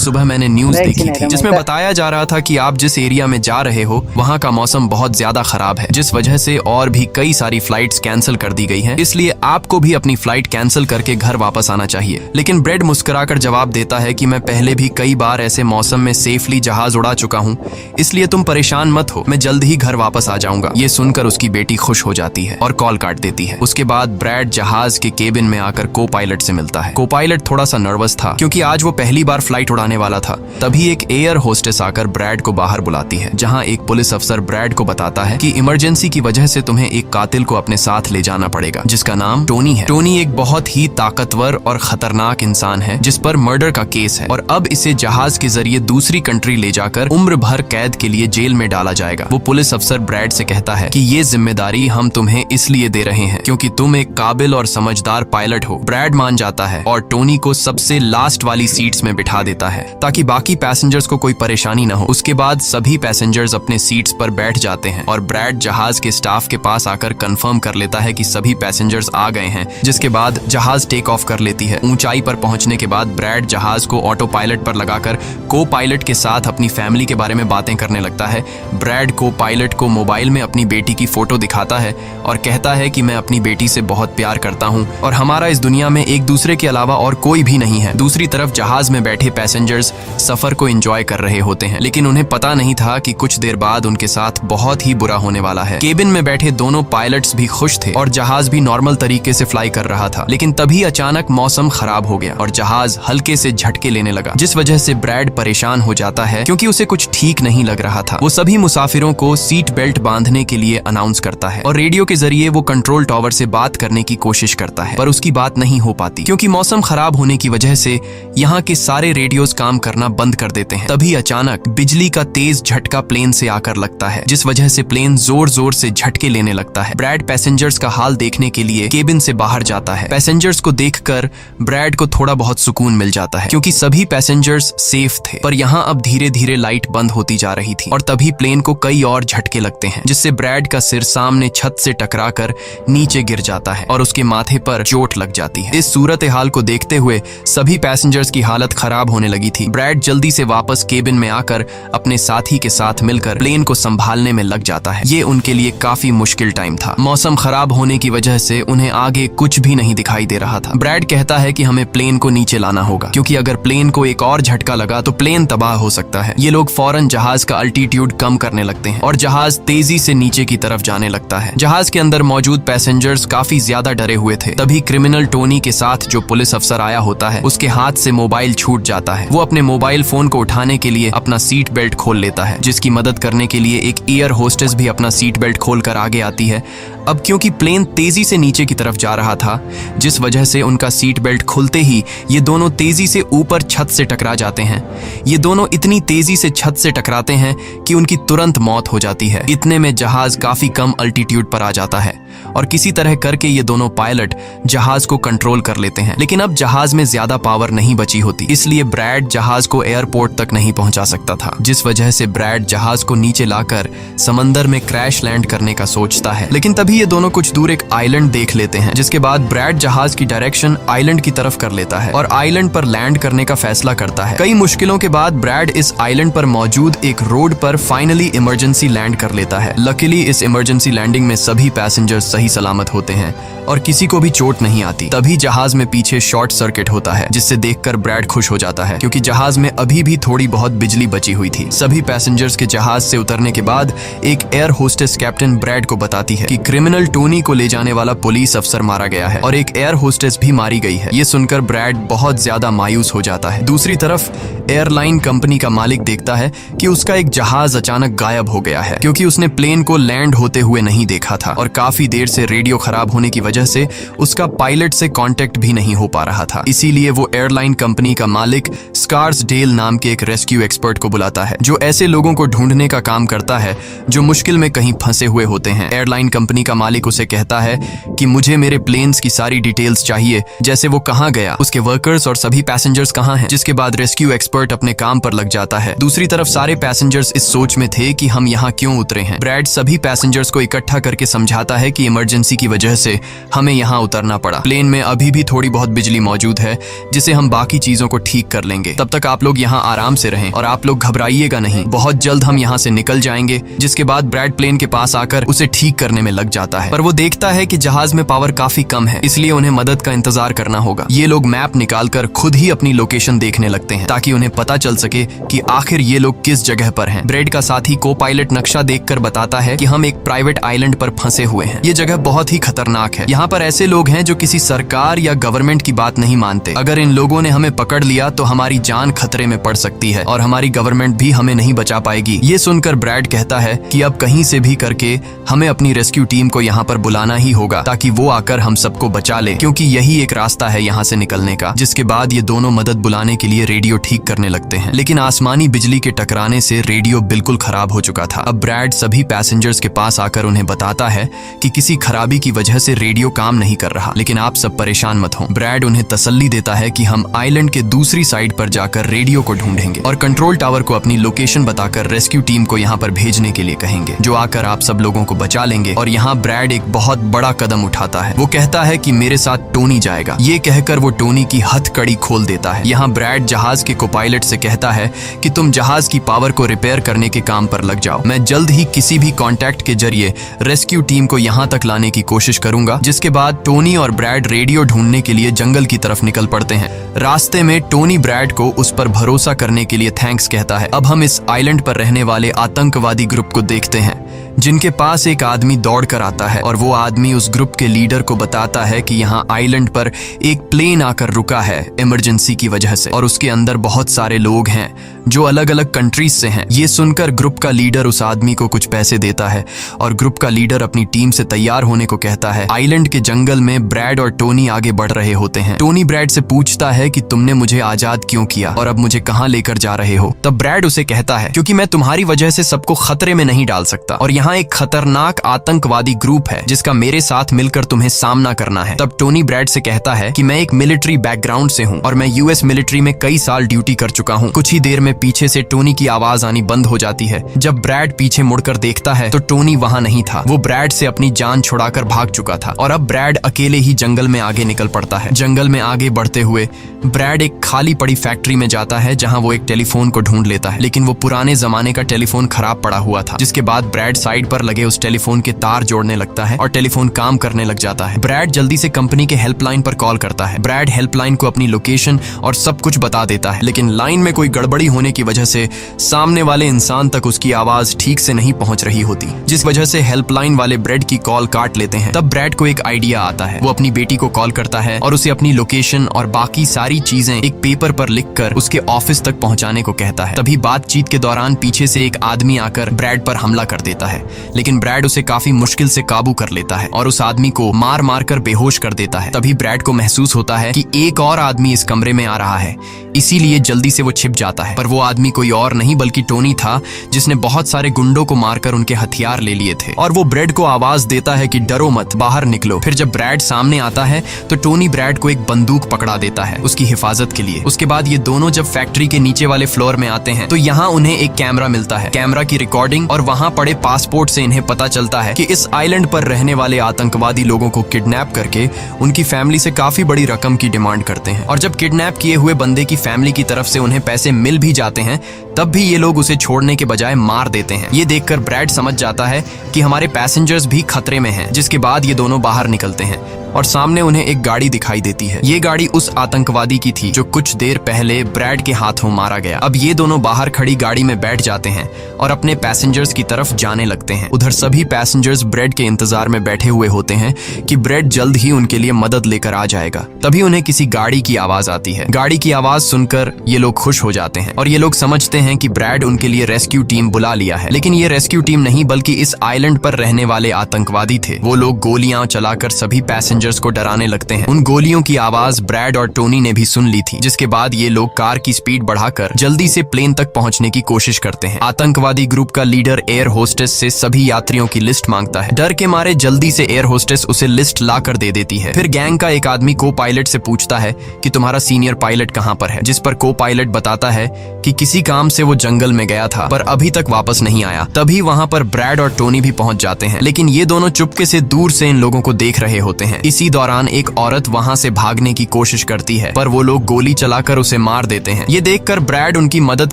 सुबह मैंने न्यूज देखी थी जिसमें बताया जा रहा था कि आप जिस एरिया में जा रहे हो वहाँ का मौसम बहुत ज्यादा खराब है, जिस वजह से और भी कई सारी फ्लाइट्स कैंसिल कर दी गई हैं। इसलिए आपको भी अपनी फ्लाइट कैंसिल करके घर वापस आना चाहिए। लेकिन ब्रेड मुस्कुराकर जवाब देता है कि मैं पहले भी कई बार ऐसे मौसम में सेफली जहाज उड़ा चुका हूँ, इसलिए तुम परेशान मत हो, मैं जल्द ही घर वापस आ जाऊंगा। ये सुनकर उसकी बेटी खुश हो जाती है और कॉल काट देती है। उसके बाद ब्रेड जहाज के केबिन में आकर को पायलट से मिलता है। को पायलट थोड़ा सा नर्वस था क्योंकि आज वो पहली बार फ्लाइट उड़ाने वाला था। तभी एक एयर होस्टेस आकर ब्रैड को बाहर बुलाती है, जहां एक पुलिस अफसर ब्रैड को बताता है कि इमरजेंसी की वजह से तुम्हें एक कातिल को अपने साथ ले जाना पड़ेगा, जिसका नाम टोनी है। टोनी एक बहुत ही ताकतवर और खतरनाक इंसान है जिस पर मर्डर का केस है और अब इसे जहाज के जरिए दूसरी कंट्री ले जाकर उम्र भर कैद के लिए जेल में डाला जाएगा। वो पुलिस अफसर ब्रैड से कहता है कि ये जिम्मेदारी हम तुम्हें इसलिए दे रहे हैं क्योंकि तुम एक काबिल और समझदार पायलट हो। ब्रैड मान जाता है और टोनी को सबसे लास्ट वाली सीट्स में बिठा देता है ताकि बाकी पैसेंजर्स को कोई परेशानी न हो। उसके बाद सभी पैसेंजर्स अपने सीट्स पर बैठ जाते हैं और ब्रैड जहाज के स्टाफ के पास आकर कंफर्म कर लेता है कि सभी पैसेंजर्स आ गए हैं, जिसके बाद जहाज टेक ऑफ कर लेती है। ऊंचाई पर पहुंचने के बाद ब्रैड जहाज को ऑटो पायलट पर लगाकर को पायलट के साथ अपनी फैमिली के बारे में बातें करने लगता है। ब्रैड को पायलट को मोबाइल में अपनी बेटी की फोटो दिखाता है और कहता है कि मैं अपनी बेटी से बहुत प्यार करता हूँ और हमारा इस दुनिया में एक दूसरे के अलावा और कोई भी नहीं है। दूसरी तरफ जहाज में बैठे पैसेंजर्स सफर को एंजॉय कर रहे होते हैं, लेकिन उन्हें पता नहीं था कि कुछ देर बाद उनके साथ बहुत ही बुरा होने वाला है। केबिन में बैठे दोनों पायलट्स भी खुश थे और जहाज भी नॉर्मल तरीके से फ्लाई कर रहा था, लेकिन तभी अचानक मौसम खराब हो गया और जहाज हल्के से झटके लेने लगा, जिस वजह से ब्रैड परेशान हो जाता है क्योंकि उसे कुछ ठीक नहीं लग रहा था। वो सभी मुसाफिरों को सीट बेल्ट बांधने के लिए अनाउंस करता है और रेडियो के जरिए वो कंट्रोल टावर से बात करने की कोशिश करता है, पर उसकी बात नहीं हो पाती क्योंकि मौसम खराब होने की वजह से यहाँ के सारे रेडियोस काम करना बंद कर देते हैं। तभी अचानक बिजली का तेज झटका प्लेन से आकर लगता है, जिस वजह से प्लेन जोर जोर से झटके लेने लगता है। ब्रैड पैसेंजर्स का हाल देखने के लिए केबिन से बाहर जाता है। पैसेंजर्स को देखकर ब्रैड को थोड़ा बहुत सुकून मिल जाता है क्योंकि सभी पैसेंजर्स सेफ थे, पर यहाँ अब धीरे धीरे लाइट बंद होती जा रही थी और तभी प्लेन को कई और झटके लगते हैं, जिससे ब्रैड का सिर सामने छत से टकराकर नीचे गिर जाता है और उसके माथे पर चोट लग जाती है। इस सूरत हाल को देखते हुए सभी पैसेंजर्स की हालत खराब होने लगी थी। ब्रैड जल्दी से वापस केबिन में आकर अपने साथी के साथ मिलकर प्लेन को संभालने में लग जाता है। ये उनके लिए काफी मुश्किल टाइम था। मौसम खराब होने की वजह से उन्हें आगे कुछ भी नहीं दिखाई दे रहा था। ब्रैड कहता है कि हमें प्लेन को नीचे लाना होगा क्योंकि अगर प्लेन को एक और झटका लगा तो प्लेन तबाह हो सकता है। ये लोग फौरन जहाज का अल्टीट्यूड कम करने लगते हैं और जहाज तेजी से नीचे की तरफ जाने लगता है। जहाज के अंदर मौजूद पैसेंजर्स काफी ज्यादा डरे हुए थे। तभी क्रिमिनल टोनी के साथ जो पुलिस अफसर आया होता है उसके हाथ से मोबाइल छूट जाता है। वो अपने मोबाइल फोन को उठाने के लिए अपना सीट बेल्ट खोल लेता है, जिसकी मदद करने के लिए एक एयर होस्टेस भी अपना सीट बेल्ट खोलकर आगे आती है। अब क्योंकि प्लेन तेजी से नीचे की तरफ जा रहा था, जिस वजह से उनका सीट बेल्ट खुलते ही ये दोनों तेजी से ऊपर छत से टकरा जाते हैं। ये दोनों इतनी तेजी से छत से टकराते हैं कि उनकी तुरंत मौत हो जाती है। इतने में जहाज काफी कम अल्टीट्यूड पर आ जाता है और किसी तरह करके ये दोनों पायलट जहाज को कंट्रोल कर लेते हैं। लेकिन अब जहाज में ज्यादा पावर नहीं बची होती, इसलिए ब्रैड जहाज को एयरपोर्ट तक नहीं पहुंचा सकता था, जिस वजह से ब्रैड जहाज को नीचे लाकर समंदर में क्रैश लैंड करने का सोचता है। लेकिन तभी ये दोनों कुछ दूर एक आइलैंड देख लेते हैं, जिसके बाद ब्रैड जहाज की डायरेक्शन आइलैंड की तरफ कर लेता है और आइलैंड पर लैंड करने का फैसला करता है। कई मुश्किलों के बाद ब्रैड इस आइलैंड पर मौजूद एक रोड पर फाइनली इमरजेंसी लैंड कर लेता है। लकीली इस इमरजेंसी लैंडिंग में सभी पैसेंजर्स सही सलामत होते हैं और किसी को भी चोट नहीं आती। तभी जहाज में पीछे शॉर्ट सर्किट होता है, जिससे देखकर ब्रैड खुश हो जाता है क्योंकि जहाज में अभी भी थोड़ी बहुत बिजली बची हुई थी। सभी पैसेंजर्स के जहाज से उतरने के बाद एक एयर होस्टेस कैप्टन ब्रैड को बताती है कि क्रिमिनल टोनी को ले जाने वाला पुलिस अफसर मारा गया है और एक एयर होस्टेस भी मारी गई है। ये सुनकर ब्रैड बहुत ज्यादा मायूस हो जाता है। दूसरी तरफ एयरलाइन कंपनी का मालिक देखता है कि उसका एक जहाज अचानक गायब हो गया है क्योंकि उसने प्लेन को लैंड होते हुए नहीं देखा था और काफी देर से रेडियो खराब होने की वजह से उसका पायलट से कांटेक्ट भी नहीं हो पा रहा था। इसीलिए वो एयरलाइन कंपनी का मालिक स्कार्सडेल नाम के एक रेस्क्यू एक्सपर्ट को बुलाता है, जो ऐसे लोगों को ढूंढने का काम करता है जो मुश्किल में कहीं फंसे हुए होते हैं। एयरलाइन कंपनी का मालिक उसे कहता है कि मुझे मेरे प्लेन्स की सारी डिटेल्स चाहिए, जैसे वो कहाँ गया, उसके वर्कर्स और सभी पैसेंजर्स कहाँ हैं। जिसके बाद रेस्क्यू एक्सपर्ट अपने काम पर लग जाता है। दूसरी तरफ सारे पैसेंजर्स इस सोच में थे कि हम यहाँ क्यों उतरे हैं। ब्रैड सभी पैसेंजर्स को इकट्ठा करके समझाता है कि इमरजेंसी की वजह से हमें यहाँ उतरना पड़ा। प्लेन में अभी भी थोड़ी बहुत बिजली मौजूद है जिसे हम बाकी चीजों को ठीक कर लेंगे। जाएंगे। तब तक आप लोग यहाँ आराम से रहें और आप लोग घबराइएगा नहीं, बहुत जल्द हम यहाँ से निकल जाएंगे। जिसके बाद ब्रैड प्लेन के पास आकर उसे ठीक करने में लग जाता है, पर वो देखता है कि जहाज में पावर काफी कम है, इसलिए उन्हें मदद का इंतजार करना होगा। ये लोग मैप निकालकर खुद ही अपनी लोकेशन देखने लगते हैं ताकि उन्हें पता चल सके कि आखिर ये लोग किस जगह पर हैं। ब्रैड का साथी को पायलट नक्शा देखकर बताता है कि हम एक प्राइवेट आइलैंड पर फंसे हुए हैं। ये जगह बहुत ही खतरनाक है। यहाँ पर ऐसे लोग हैं जो किसी सरकार या गवर्नमेंट की बात नहीं मानते। अगर इन लोगों ने हमें पकड़ लिया तो हमारी जान खतरे में पड़ सकती है और हमारी गवर्नमेंट भी हमें नहीं बचा पाएगी। ये सुनकर ब्रैड कहता है कि अब कहीं से भी करके हमें अपनी रेस्क्यू टीम को यहाँ पर बुलाना ही होगा ताकि वो आकर हम सबको बचा ले, क्योंकि यही एक रास्ता है यहाँ से निकलने का। जिसके बाद ये दोनों मदद बुलाने के लिए रेडियो ठीक करने लगते हैं, लेकिन आसमानी बिजली के टकराने से रेडियो बिल्कुल खराब हो चुका था। अब ब्रैड सभी पैसेंजर्स के पास आकर उन्हें बताता है कि किसी खराबी की वजह से रेडियो काम नहीं कर रहा, लेकिन आप सब परेशान मत हो। ब्रैड उन्हें तसल्ली देता है कि हम आइलैंड के दूसरी साइड पर जाकर रेडियो को ढूंढेंगे और कंट्रोल टावर को अपनी लोकेशन बताकर रेस्क्यू टीम को यहाँ पर भेजने के लिए कहेंगे, जो आकर आप सब लोगों को बचा लेंगे। और यहाँ ब्रैड एक बहुत बड़ा कदम उठाता है। वो कहता है कि मेरे साथ टोनी जाएगा। ये कहकर वो टोनी की हथकड़ी खोल देता है। यहाँ ब्रैड जहाज के कोपायलट से कहता है कि तुम जहाज की पावर को रिपेयर करने के काम पर लग जाओ। मैं जल्द ही किसी भी कॉन्टैक्ट के जरिए रेस्क्यू टीम को यहाँ तक लाने की कोशिश करूंगा। जिसके बाद टोनी और ब्रैड रेडियो ढूंढने के लिए जंगल की तरफ निकल पड़ते हैं। रास्ते में टोनी ब्रैड को उस पर भरोसा करने के लिए थैंक्स कहता है। अब हम इस आइलैंड पर रहने वाले आतंकवादी ग्रुप को देखते हैं, जिनके पास एक आदमी दौड़ कर आता है और वो आदमी उस ग्रुप के लीडर को बताता है कि यहाँ आइलैंड पर एक प्लेन आकर रुका है इमरजेंसी की वजह से और उसके अंदर बहुत सारे लोग हैं जो अलग अलग कंट्रीज से हैं। ये सुनकर ग्रुप का लीडर उस आदमी को कुछ पैसे देता है और ग्रुप का लीडर अपनी टीम से तैयार होने को कहता है। आइलैंड के जंगल में ब्रैड और टोनी आगे बढ़ रहे होते हैं। टोनी ब्रैड से पूछता है कि तुमने मुझे आजाद क्यों किया और अब मुझे कहाँ लेकर जा रहे हो। तब ब्रैड उसे कहता है क्योंकि मैं तुम्हारी वजह से सबको खतरे में नहीं डाल सकता और यहाँ एक खतरनाक आतंकवादी ग्रुप है जिसका मेरे साथ मिलकर तुम्हें सामना करना है। तब टोनी ब्रैड से कहता है कि मैं एक मिलिट्री बैकग्राउंड से हूँ और मैं यूएस मिलिट्री में कई साल ड्यूटी कर चुका हूँ। कुछ ही देर में पीछे से टोनी की आवाज आनी बंद हो जाती है। जब ब्रैड पीछे मुड़कर देखता है तो टोनी वहाँ नहीं था। वो ब्रैड से अपनी जान छुड़ाकर भाग चुका था और अब ब्रैड अकेले ही जंगल में आगे निकल पड़ता है। जंगल में आगे बढ़ते हुए ब्रैड एक खाली पड़ी फैक्ट्री में जाता है जहाँ वो एक टेलीफोन को ढूंढ लेता है, लेकिन वो पुराने जमाने का टेलीफोन खराब पड़ा हुआ था। जिसके बाद ब्रैड साइड पर लगे उस टेलीफोन के तार जोड़ने लगता है और टेलीफोन काम करने लग जाता है। ब्रैड जल्दी से कंपनी के हेल्पलाइन पर कॉल करता है। ब्रैड हेल्पलाइन को अपनी लोकेशन और सब कुछ बता देता है, लेकिन लाइन में कोई गड़बड़ी होने की वजह से सामने वाले इंसान तक उसकी आवाज ठीक से नहीं पहुंच रही होती, जिस वजह से हेल्पलाइन वाले ब्रैड की कॉल काट लेते हैं। तब ब्रैड को एक आइडिया आता है। वो अपनी बेटी को कॉल करता है और उसे अपनी लोकेशन और बाकी सारी चीजें एक पेपर पर लिखकर उसके ऑफिस तक पहुंचाने को कहता है। तभी बातचीत के दौरान पीछे से एक आदमी आकर ब्रैड पर हमला कर देता है, लेकिन ब्रैड उसे काफी मुश्किल से काबू कर लेता है और उस आदमी को मार मार कर बेहोश कर देता है। तभी ब्रैड को महसूस होता है कि एक और आदमी इस कमरे में आ रहा है, इसीलिए जल्दी से वो छिप जाता है। पर वो आदमी कोई और नहीं बल्कि टोनी था, जिसने बहुत सारे गुंडों को मारकर उनके हथियार ले लिए थे। और वो ब्रैड को आवाज देता है कि डरो मत, बाहर निकलो। फिर जब ब्रैड सामने आता है तो टोनी ब्रैड को एक बंदूक पकड़ा देता है उसकी हिफाजत के लिए। उसके बाद ये दोनों जब फैक्ट्री के नीचे वाले फ्लोर में आते हैं तो यहाँ उन्हें एक कैमरा मिलता है, कैमरा की रिकॉर्डिंग और वहाँ पड़े पासपोर्ट से इन्हें पता चलता है कि इस आइलैंड पर रहने वाले आतंकवादी लोगों को किडनैप करके उनकी फैमिली से काफी बड़ी रकम की डिमांड करते हैं। और जब किडनैप किए हुए बंदे की फैमिली की तरफ से उन्हें पैसे मिल भी जाते हैं तब भी ये लोग उसे छोड़ने के बजाय मार देते हैं। ये देखकर ब्रैड समझ जाता है कि हमारे पैसेंजर्स भी खतरे में हैं। जिसके बाद ये दोनों बाहर निकलते हैं और सामने उन्हें एक गाड़ी दिखाई देती है। ये गाड़ी उस आतंकवादी की थी जो कुछ देर पहले ब्रैड के हाथों मारा गया। अब ये दोनों बाहर खड़ी गाड़ी में बैठ जाते हैं और अपने पैसेंजर्स की तरफ जाने लगते हैं। उधर सभी पैसेंजर्स ब्रैड के इंतजार में बैठे हुए होते हैं कि ब्रैड जल्द ही उनके लिए मदद लेकर आ जाएगा। तभी उन्हें किसी गाड़ी की आवाज आती है। गाड़ी की आवाज सुनकर ये लोग खुश हो जाते हैं और ये लोग समझते हैं कि ब्रैड उनके लिए रेस्क्यू टीम बुला लिया है। लेकिन ये रेस्क्यू टीम नहीं बल्कि इस आइलैंड पर रहने वाले आतंकवादी थे। वो लोग गोलियां चलाकर सभी पैसेंजर्स को डराने लगते हैं। उन गोलियों की आवाज ब्रैड और टोनी ने भी सुन ली थी। जिसके बाद ये लोग कार की स्पीड बढ़ाकर जल्दी से प्लेन तक पहुंचने की कोशिश करते हैं। आतंकवादी ग्रुप का लीडर एयर होस्टेस से सभी यात्रियों की लिस्ट मांगता है। डर के मारे जल्दी से एयर होस्टेस उसे लिस्ट ला कर दे देती है। फिर गैंग का एक आदमी को पायलट से पूछता है कि तुम्हारा सीनियर पायलट कहाँ पर है, जिस पर को पायलट बताता है कि किसी काम से वो जंगल में गया था पर अभी तक वापस नहीं आया। तभी वहाँ पर ब्रैड और टोनी भी पहुंच जाते हैं, लेकिन ये दोनों चुपके से दूर से इन लोगों को देख रहे होते हैं। इसी दौरान एक औरत वहाँ से भागने की कोशिश करती है, पर वो लोग गोली चलाकर उसे मार देते हैं। ये देखकर ब्रैड उनकी मदद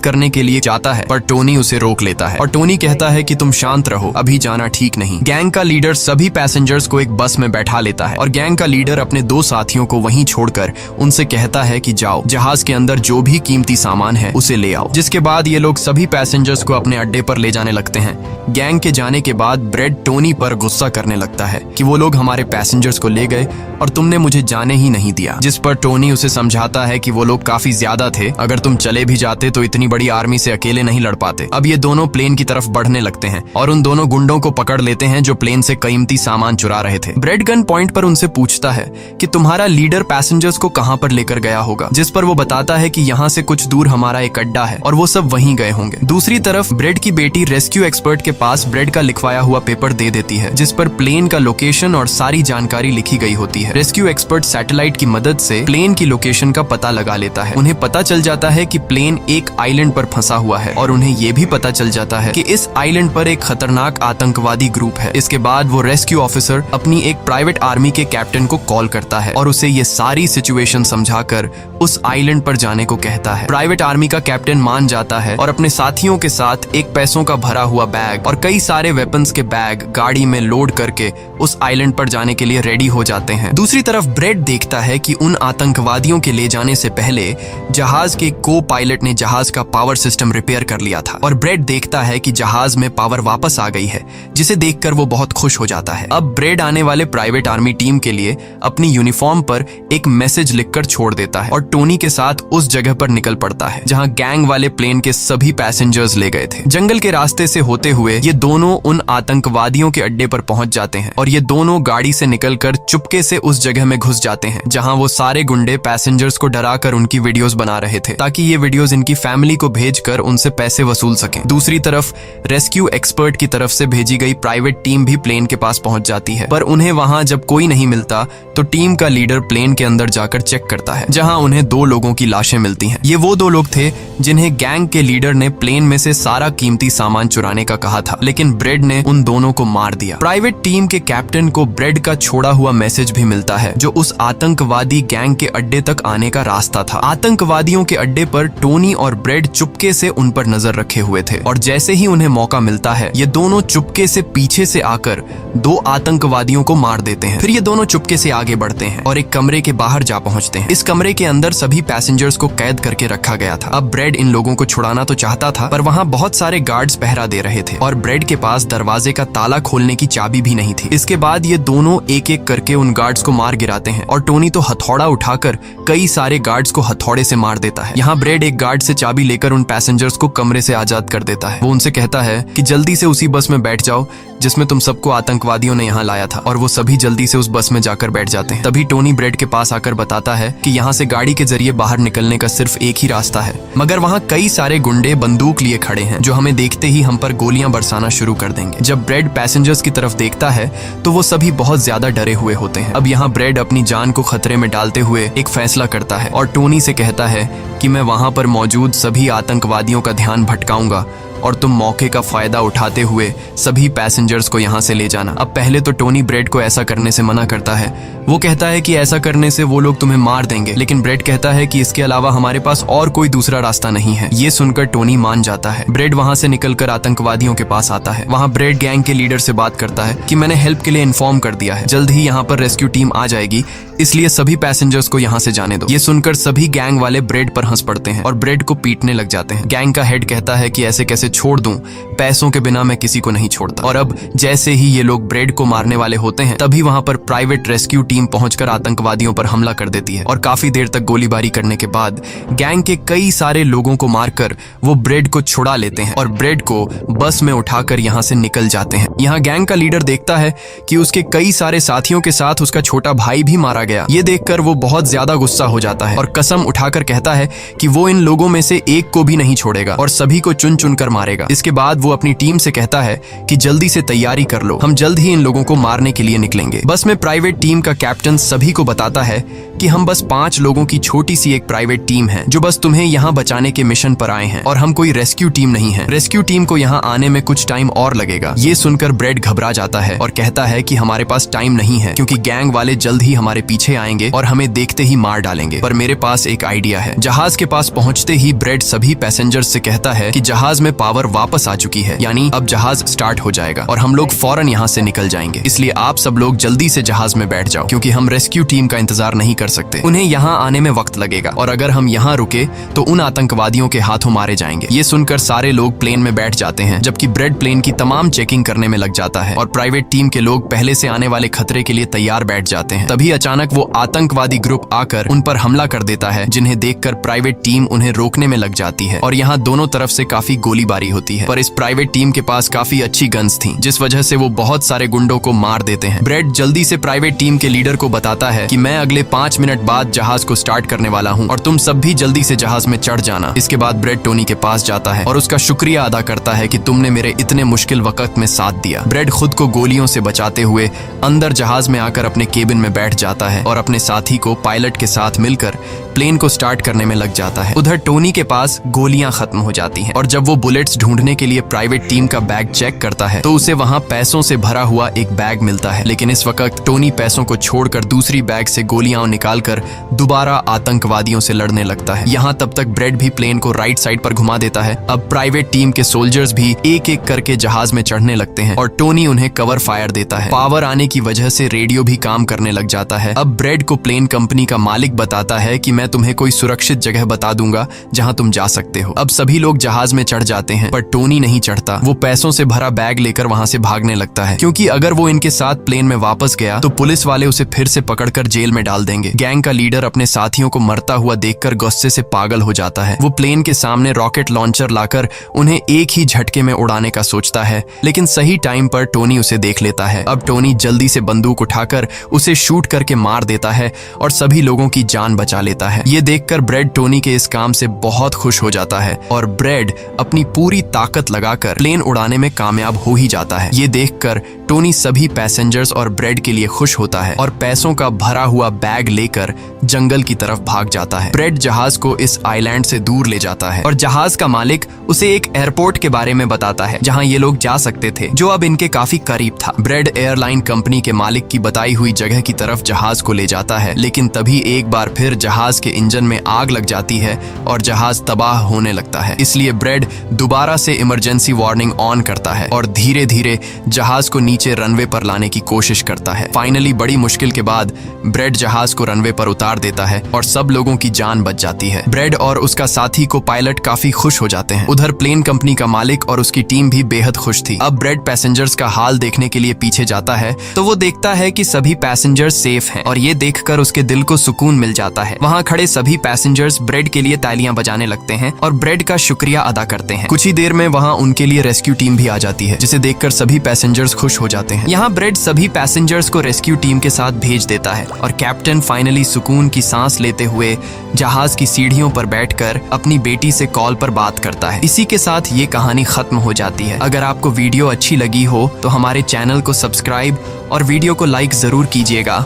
करने के लिए जाता है, पर टोनी उसे रोक लेता है और टोनी कहता है कि तुम शांत रहो, अभी जाना ठीक नहीं। गैंग का लीडर सभी पैसेंजर्स को एक बस में बैठा लेता है और गैंग का लीडर अपने 2 साथियों को वहीं छोड़कर उनसे कहता है कि जाओ, जहाज के अंदर जो भी कीमती सामान है उसे ले आओ। जिसके बाद ये लोग सभी पैसेंजर्स को अपने अड्डे पर ले जाने लगते हैं। गैंग के जाने के बाद ब्रेड टोनी पर गुस्सा करने लगता है कि वो लोग हमारे पैसेंजर्स को ले गए और तुमने मुझे जाने ही नहीं दिया। जिस पर टोनी उसे समझाता है कि वो लोग काफी ज्यादा थे, अगर तुम चले भी जाते तो इतनी बड़ी आर्मी से अकेले नहीं लड़ पाते। अब ये दोनों प्लेन की तरफ बढ़ने लगते हैं और उन दोनों गुंडों को पकड़ लेते हैं जो प्लेन से कीमती सामान चुरा रहे थे। ब्रेड गन पॉइंट पर उनसे पूछता है कि तुम्हारा लीडर पैसेंजर्स को कहां पर लेकर गया होगा, जिस पर वो बताता है कि यहाँ से कुछ दूर हमारा एक अड्डा है और वो सब वहीं गए होंगे। दूसरी तरफ ब्रेड की बेटी रेस्क्यू एक्सपर्ट के पास ब्रेड का लिखवाया हुआ पेपर दे देती है, जिस पर प्लेन का लोकेशन और सारी जानकारी लिखी गई होती है। रेस्क्यू एक्सपर्ट सैटेलाइट की मदद से प्लेन की लोकेशन का पता लगा लेता है। उन्हें पता चल जाता है कि प्लेन एक आइलैंड पर फंसा हुआ है और उन्हें ये भी पता चल जाता है कि इस आइलैंड पर एक खतरनाक आतंकवादी ग्रुप है। इसके बाद वो रेस्क्यू ऑफिसर अपनी एक प्राइवेट आर्मी के कैप्टन को कॉल करता है और उसे ये सारी सिचुएशन समझाकर उस आइलैंड पर जाने को कहता है। प्राइवेट आर्मी का कैप्टन मान जाता है और अपने साथियों के साथ एक पैसों का भरा हुआ बैग और कई सारे वेपन्स के बैग गाड़ी में लोड करके उस आइलैंड पर जाने के लिए रेडी हो जाते हैं। दूसरी तरफ ब्रेड देखता है कि उन आतंकवादियों के ले जाने से पहले जहाज के को पायलट ने जहाज का पावर सिस्टम रिपेयर कर लिया था और ब्रेड देखता है कि जहाज में पावर वापस आ गई है, जिसे देखकर वो बहुत खुश हो जाता है। अब ब्रेड आने वाले प्राइवेट आर्मी टीम के लिए अपनी यूनिफॉर्म पर एक मैसेज लिखकर छोड़ देता है और टोनी के साथ उस जगह पर निकल पड़ता है जहां गैंग वाले प्लेन के सभी पैसेंजर्स ले गए थे। जंगल के रास्ते से होते हुए ये दोनों उन आतंकवादियों के अड्डे पर पहुंच जाते हैं और ये दोनों गाड़ी से निकलकर चुपके से उस जगह में घुस जाते हैं जहां वो सारे गुंडे पैसेंजर्स को डराकर उनकी वीडियोस बना रहे थे ताकि ये वीडियोस इनकी फैमिली को भेजकर उनसे पैसे वसूल सकें। दूसरी तरफ रेस्क्यू एक्सपर्ट की तरफ से भेजी गई प्राइवेट टीम भी प्लेन के पास पहुंच जाती है, पर उन्हें वहां जब कोई नहीं मिलता तो टीम का लीडर प्लेन के अंदर जाकर चेक करता है जहां उन्हें 2 लोगों की लाशें मिलती हैं। ये वो 2 लोग थे जिन्हें गैंग के लीडर ने प्लेन में से सारा कीमती सामान चुराने का कहा था, लेकिन ब्रेड ने उन दोनों को मार दिया। प्राइवेट टीम के कैप्टन को ब्रेड का छोड़ा हुआ मैसेज भी मिलता है जो उस आतंकवादी गैंग के अड्डे तक आने का रास्ता था। आतंकवादियों के अड्डे पर टोनी और ब्रेड चुपके से उन पर नजर रखे हुए थे और जैसे ही उन्हें मौका मिलता है ये दोनों चुपके से पीछे से आकर 2 आतंकवादियों को मार देते हैं। फिर ये दोनों चुपके से आगे बढ़ते हैं और एक कमरे के बाहर जा पहुंचते हैं। इस कमरे के अंदर सभी पैसेंजर्स को कैद करके रखा गया था। अब ब्रेड इन लोगों को छुड़ाना तो चाहता था, पर वहाँ बहुत सारे गार्ड्स पहरा दे रहे थे और ब्रेड के पास दरवाजे का ताला खोलने की चाबी भी नहीं थी। इसके बाद ये दोनों एक एक करके उन गार्ड्स को मार गिराते हैं और टोनी तो हथौड़ा उठाकर कई सारे गार्ड्स को हथौड़े से मार देता है। यहाँ ब्रेड एक गार्ड से चाबी लेकर उन पैसेंजर्स को कमरे से आजाद कर देता है। वो उनसे कहता है कि जल्दी से उसी बस में बैठ जाओ जिसमें तुम सबको आतंकवादियों ने यहाँ लाया था, और वो सभी जल्दी से उस बस में जाकर बैठ जाते हैं। तभी टोनी ब्रेड के पास आकर बताता है कि यहाँ से गाड़ी के जरिए बाहर निकलने का सिर्फ एक ही रास्ता है, मगर वहाँ कई सारे गुंडे बंदूक लिए खड़े हैं जो हमें देखते ही हम पर गोलियां बरसाना शुरू कर देंगे। जब ब्रेड पैसेंजर्स की तरफ देखता है तो वो सभी बहुत ज्यादा डरे हुए होते हैं। अब यहाँ ब्रेड अपनी जान को खतरे में डालते हुए एक फैसला करता है और टोनी से कहता है कि मैं वहां पर मौजूद सभी आतंकवादियों का ध्यान भटकाऊंगा और तुम मौके का फायदा उठाते हुए सभी पैसेंजर्स को यहाँ से ले जाना। अब पहले तो टोनी ब्रेड को ऐसा करने से मना करता है। वो कहता है कि ऐसा करने से वो लोग तुम्हें मार देंगे, लेकिन ब्रेड कहता है कि इसके अलावा हमारे पास और कोई दूसरा रास्ता नहीं है। ये सुनकर टोनी मान जाता है। ब्रेड वहाँ से निकलकर आतंकवादियों के पास आता है। वहाँ ब्रेड गैंग के लीडर से बात करता है कि मैंने हेल्प के लिए इन्फॉर्म कर दिया है, जल्द ही यहाँ पर रेस्क्यू टीम आ जाएगी, इसलिए सभी पैसेंजर्स को यहाँ से जाने दो। ये सुनकर सभी गैंग वाले ब्रेड पर हंस पड़ते हैं और ब्रेड को पीटने लग जाते हैं। गैंग का हेड कहता है कि ऐसे कैसे छोड़ दूं, पैसों के बिना मैं किसी को नहीं छोड़ता। और अब जैसे ही ये लोग ब्रेड को मारने वाले होते हैं तभी वहां पर प्राइवेट रेस्क्यू टीम पहुंचकर आतंकवादियों पर हमला कर देती है और काफी देर तक गोलीबारी करने के बाद गैंग के कई सारे लोगों को मारकर वो ब्रेड को छुड़ा लेते हैं और ब्रेड को बस में उठाकर यहाँ से निकल जाते हैं। यहाँ गैंग का लीडर देखता है कि उसके कई सारे साथियों के साथ उसका छोटा भाई भी मारा गया। ये देखकर वो बहुत ज्यादा गुस्सा हो जाता है और कसम उठाकर कहता है कि वो इन लोगों में से एक को भी नहीं छोड़ेगा और सभी को चुन चुन कर मारेगा। इसके बाद वो अपनी टीम से कहता है कि जल्दी से तैयारी कर लो, हम जल्द ही इन लोगों को मारने के लिए निकलेंगे। बस में प्राइवेट टीम का कैप्टन सभी को बताता है कि हम बस 5 लोगों की छोटी सी एक प्राइवेट टीम है जो बस तुम्हें यहाँ बचाने के मिशन पर आए हैं और हम कोई रेस्क्यू टीम नहीं है। रेस्क्यू टीम को यहाँ आने में कुछ टाइम और लगेगा। ये सुनकर ब्रेड घबरा जाता है और कहता है कि हमारे पास टाइम नहीं है क्योंकि गैंग वाले जल्द ही हमारे पीछे आएंगे और हमें देखते ही मार डालेंगे। पर मेरे पास एक आइडिया है। जहाज के पास पहुंचते ही ब्रेड सभी पैसेंजर्स से कहता है कि जहाज में पावर वापस आ चुकी है, यानी अब जहाज स्टार्ट हो जाएगा और हम लोग फौरन यहाँ से निकल जाएंगे। इसलिए आप सब लोग जल्दी से जहाज में बैठ जाओ क्योंकि हम रेस्क्यू टीम का इंतजार नहीं कर सकते। उन्हें यहाँ आने में वक्त लगेगा और अगर हम यहाँ रुके तो उन आतंकवादियों के हाथों मारे जाएंगे। ये सुनकर सारे लोग प्लेन में बैठ जाते हैं जबकि ब्रेड प्लेन की तमाम चेकिंग करने में लग जाता है और प्राइवेट टीम के लोग पहले से आने वाले खतरे के लिए तैयार बैठ जाते हैं। तभी अचानक वो आतंकवादी ग्रुप आकर उन पर हमला कर देता है, जिन्हें देखकर प्राइवेट टीम उन्हें रोकने में लग जाती है और यहाँ दोनों तरफ से काफी गोलीबारी होती है। पर इस प्राइवेट टीम के पास काफी अच्छी गन्स थी जिस वजह से वो बहुत सारे गुंडों को मार देते हैं। ब्रेड जल्दी से प्राइवेट टीम के लीडर को बताता है कि मैं अगले 5 मिनट बाद जहाज को स्टार्ट करने वाला हूँ और तुम सब भी जल्दी से जहाज में चढ़ जाना। इसके बाद ब्रेड टोनी के पास जाता है और उसका शुक्रिया अदा करता है कि तुमने मेरे इतने मुश्किल वक्त में साथ दिया। ब्रेड खुद को गोलियों से बचाते हुए अंदर जहाज में आकर अपने केबिन में बैठ जाता है और अपने साथी को पायलट के साथ मिलकर प्लेन को स्टार्ट करने में लग जाता है। उधर टोनी के पास गोलियां खत्म हो जाती हैं और जब वो बुलेट्स ढूंढने के लिए प्राइवेट टीम का बैग चेक करता है तो उसे वहां पैसों से भरा हुआ एक बैग मिलता है। लेकिन इस वक्त टोनी पैसों को छोड़कर दूसरी बैग से गोलियां निकालकर दोबारा आतंकवादियों से लड़ने लगता है। यहाँ तब तक ब्रेड भी प्लेन को राइट साइड पर घुमा देता है। अब प्राइवेट टीम के सोल्जर्स भी एक एक करके जहाज में चढ़ने लगते हैं और टोनी उन्हें कवर फायर देता है। पावर आने की वजह से रेडियो भी काम करने लग जाता है। अब ब्रेड को प्लेन कंपनी का मालिक बताता है कि मैं तुम्हें कोई सुरक्षित जगह बता दूंगा जहां तुम जा सकते हो। अब सभी लोग जहाज में चढ़ जाते हैं पर टोनी नहीं चढ़ता। वो पैसों से भरा बैग लेकर वहां से भागने लगता है क्योंकि अगर वो इनके साथ प्लेन में वापस गया तो पुलिस वाले उसे फिर से पकड़कर जेल में डाल देंगे। गैंग का लीडर अपने साथियों को मरता हुआ देखकर गुस्से से पागल हो जाता है। वो प्लेन के सामने रॉकेट लॉन्चर लाकर उन्हें एक ही झटके में उड़ाने का सोचता है, लेकिन सही टाइम पर टोनी उसे देख लेता है। अब टोनी जल्दी से बंदूक उठाकर उसे शूट करके मार देता है और सभी लोगों की जान बचा लेता है। ये देखकर ब्रेड टोनी के इस काम से बहुत खुश हो जाता है और ब्रेड अपनी पूरी ताकत लगाकर प्लेन उड़ाने में कामयाब हो ही जाता है। ये देखकर टोनी सभी पैसेंजर्स और ब्रेड के लिए खुश होता है और पैसों का भरा हुआ बैग लेकर जंगल की तरफ भाग जाता है। ब्रेड जहाज को इस आइलैंड से दूर ले जाता है और जहाज का मालिक उसे एक एयरपोर्ट के बारे में बताता है जहां ये लोग जा सकते थे, जो अब इनके काफी करीब था। ब्रेड एयरलाइन कंपनी के मालिक की बताई हुई जगह की तरफ जहाज को ले जाता है, लेकिन तभी एक बार फिर जहाज के इंजन में आग लग जाती है और जहाज तबाह होने लगता है। इसलिए ब्रेड दोबारा से इमरजेंसी वार्निंग ऑन करता है और धीरे धीरे जहाज को नीचे रनवे पर लाने की कोशिश करता है। फाइनली बड़ी मुश्किल के बाद ब्रेड जहाज को रनवे पर उतार देता है और सब लोगों की जान बच जाती है। ब्रेड और उसका साथी को पायलट काफी खुश हो जाते हैं। उधर प्लेन कंपनी का मालिक और उसकी टीम भी बेहद खुश थी। अब ब्रेड पैसेंजर्स का हाल देखने के लिए पीछे जाता है तो वो देखता है कि सभी पैसेंजर्स सेफ हैं और ये देखकर उसके दिल को सुकून मिल जाता है। वहाँ खड़े सभी पैसेंजर्स ब्रेड के लिए तालियां बजाने लगते हैं और ब्रेड का शुक्रिया अदा करते हैं। कुछ ही देर में वहाँ उनके लिए रेस्क्यू टीम भी आ जाती है, जिसे देखकर सभी पैसेंजर्स खुश हो जाते हैं। यहाँ ब्रेड सभी पैसेंजर्स को रेस्क्यू टीम के साथ भेज देता है और कैप्टन फाइनली सुकून की सांस लेते हुए जहाज की सीढ़ियों पर बैठकर अपनी बेटी से कॉल पर बात करता है। इसी के साथ ये कहानी खत्म हो जाती है। अगर आपको वीडियो अच्छी लगी हो तो हमारे चैनल को सब्सक्राइब और वीडियो को लाइक जरूर कीजिएगा।